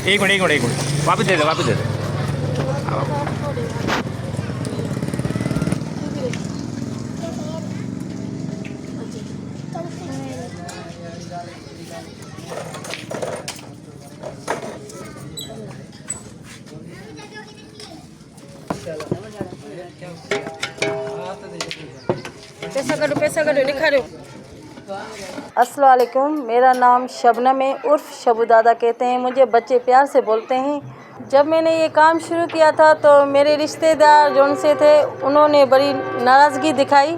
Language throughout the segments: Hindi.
एक मिनट वापस दे दो हाँ, पैसा करो दिखा रहे हो। अस्सलाम वालेकुम, मेरा नाम शबनम है, उर्फ शबू दादा कहते हैं। मुझे बच्चे प्यार से बोलते हैं। जब मैंने ये काम शुरू किया था तो मेरे रिश्तेदार जो उनसे थे उन्होंने बड़ी नाराज़गी दिखाई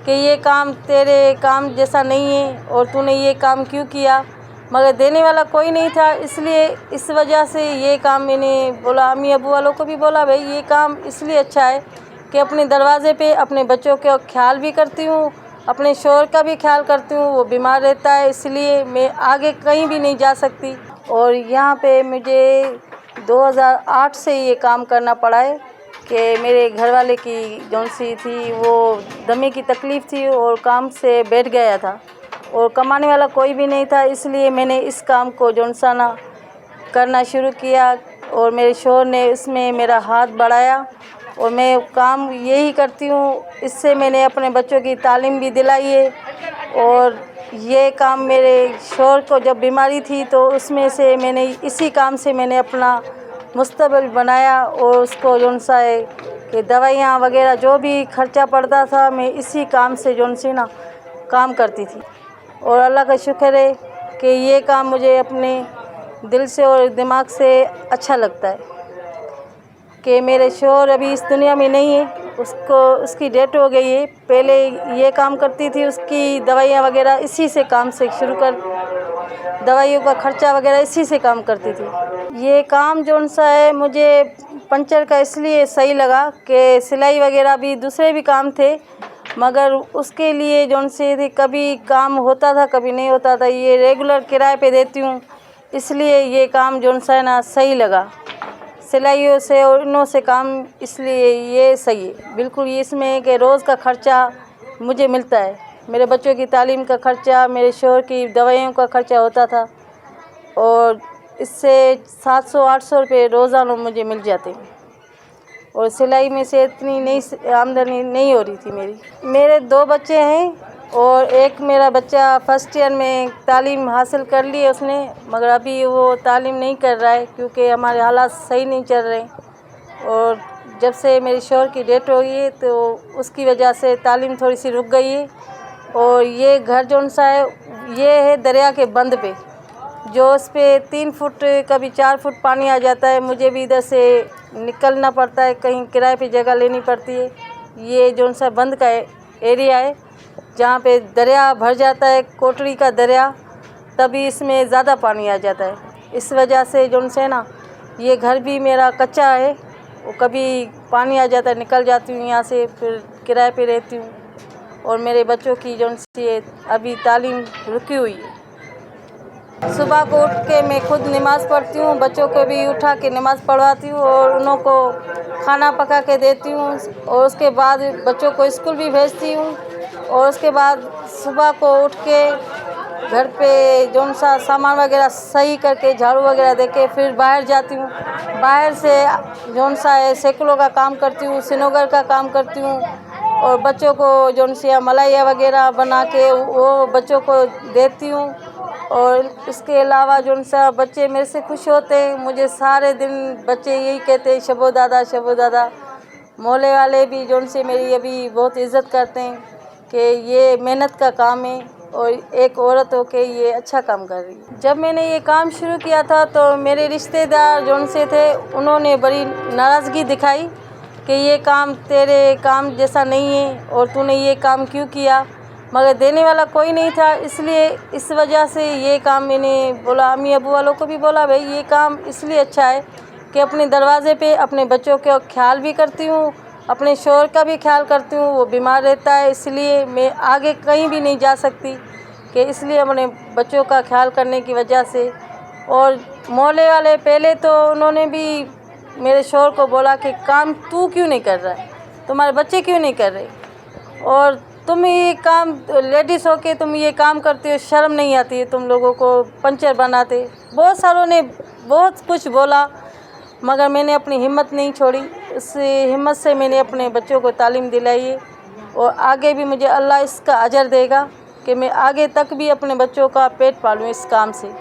कि ये काम तेरे काम जैसा नहीं है और तूने ये काम क्यों किया, मगर देने वाला कोई नहीं था। इसलिए इस वजह से ये काम मैंने बोला, अम्मी अबू वालों को भी बोला, भाई ये काम इसलिए अच्छा है कि अपने दरवाज़े पे अपने बच्चों का ख्याल भी करती हूँ, अपने शौहर का भी ख्याल करती हूँ। वो बीमार रहता है इसलिए मैं आगे कहीं भी नहीं जा सकती। और यहाँ पे मुझे 2008 से ये काम करना पड़ा है कि मेरे घर वाले की जौन सी थी वो दमे की तकलीफ़ थी और काम से बैठ गया था और कमाने वाला कोई भी नहीं था। इसलिए मैंने इस काम को जौन सा ना करना शुरू किया और मेरे शौहर ने इसमें मेरा हाथ बढ़ाया और मैं काम यही करती हूँ। इससे मैंने अपने बच्चों की तालीम भी दिलाई है और ये काम मेरे शौहर को जब बीमारी थी तो उसमें से मैंने इसी काम से मैंने अपना मुस्तकबिल बनाया और उसको जौन सा है कि दवाइयाँ वगैरह जो भी खर्चा पड़ता था मैं इसी काम से जौन सी ना काम करती थी। और अल्लाह का शुक्र है कि ये काम मुझे अपने दिल से और दिमाग से अच्छा लगता है कि मेरे शौहर अभी इस दुनिया में नहीं है, उसकी डेथ हो गई है। पहले ये काम करती थी, उसकी दवाइयाँ वगैरह इसी से काम से शुरू कर दवाइयों का खर्चा वगैरह इसी से काम करती थी। ये काम जौन सा है मुझे पंचर का इसलिए सही लगा कि सिलाई वगैरह भी दूसरे भी काम थे मगर उसके लिए जौन से थे कभी काम होता था कभी नहीं होता था। ये रेगुलर किराए पे देती हूँ इसलिए ये काम जौन सा है ना सही लगा। सिलाइयों से और इनों से काम इसलिए ये सही है बिल्कुल। ये इसमें कि रोज़ का ख़र्चा मुझे मिलता है, मेरे बच्चों की तालीम का ख़र्चा, मेरे शौहर की दवाइयों का ख़र्चा होता था और इससे 700-800 रुपये रोज़ाना मुझे मिल जाते हैं और सिलाई में से इतनी नहीं आमदनी नहीं हो रही थी मेरी। मेरे 2 बच्चे हैं और एक मेरा बच्चा फर्स्ट ईयर में तालीम हासिल कर ली है उसने, मगर अभी वो तालीम नहीं कर रहा है क्योंकि हमारे हालात सही नहीं चल रहे। और जब से मेरे शौहर की डेथ हो गई है तो उसकी वजह से तालीम थोड़ी सी रुक गई है। और ये घर जौन सा है ये है दरिया के बंद पे, जो उस पर 3 फुट कभी 4 फुट पानी आ जाता है। मुझे भी इधर से निकलना पड़ता है, कहीं किराए पे जगह लेनी पड़ती है। ये जौन सा बंद का एरिया है जहाँ पे दरिया भर जाता है, कोटड़ी का दरिया, तभी इसमें ज़्यादा पानी आ जाता है। इस वजह से जौन से ना ये घर भी मेरा कच्चा है, वो कभी पानी आ जाता है निकल जाती हूँ यहाँ से, फिर किराए पे रहती हूँ। और मेरे बच्चों की जौन सी अभी तालीम रुकी हुई है। सुबह को उठ के मैं खुद नमाज़ पढ़ती हूँ, बच्चों को भी उठा के नमाज़ पढ़वाती हूँ और उन्हों को खाना पका के देती हूँ और उसके बाद बच्चों को स्कूल भी भेजती हूँ। और उसके बाद सुबह को उठ के घर पे जौन सा सामान वगैरह सही करके झाड़ू वगैरह दे के फिर बाहर जाती हूँ। बाहर से जौन सा है सेकलों का काम करती हूँ, सिनोगर का काम करती हूँ और बच्चों को जौन सी मलाइया वगैरह बना के वो बच्चों को देती हूँ। और इसके अलावा जौन सा बच्चे मेरे से खुश होते हैं, मुझे सारे दिन बच्चे यही कहते हैं शबो दादा शबो दादा। मोहल्ले वाले भी जौन से मेरी अभी बहुत इज़्ज़त करते हैं कि ये मेहनत का काम है और एक औरत हो के ये अच्छा काम कर रही है। जब मैंने ये काम शुरू किया था तो मेरे रिश्तेदार जौन से थे उन्होंने बड़ी नाराज़गी दिखाई कि ये काम तेरे काम जैसा नहीं है और तूने ये काम क्यों किया, मगर देने वाला कोई नहीं था, इसलिए इस वजह से ये काम मैंने बोला, अम्मी अबू वालों को भी बोला भाई ये काम इसलिए अच्छा है कि अपने दरवाज़े पे अपने बच्चों का ख्याल भी करती हूँ, अपने शौहर का भी ख्याल करती हूँ, वो बीमार रहता है इसलिए मैं आगे कहीं भी नहीं जा सकती, कि इसलिए अपने बच्चों का ख्याल करने की वजह से। और मोहल्ले वाले पहले तो उन्होंने भी मेरे शौहर को बोला कि काम तू क्यों नहीं कर रहा है, तुम्हारे बच्चे क्यों नहीं कर रहे, और तुम ये काम लेडीज़ हो के तुम ये काम करते हो, शर्म नहीं आती है तुम लोगों को, पंचर बनाते। बहुत सारों ने बहुत कुछ बोला, मगर मैंने अपनी हिम्मत नहीं छोड़ी। इस हिम्मत से मैंने अपने बच्चों को तालीम दिलाई है और आगे भी मुझे अल्लाह इसका अजर देगा कि मैं आगे तक भी अपने बच्चों का पेट पालूँ इस काम से।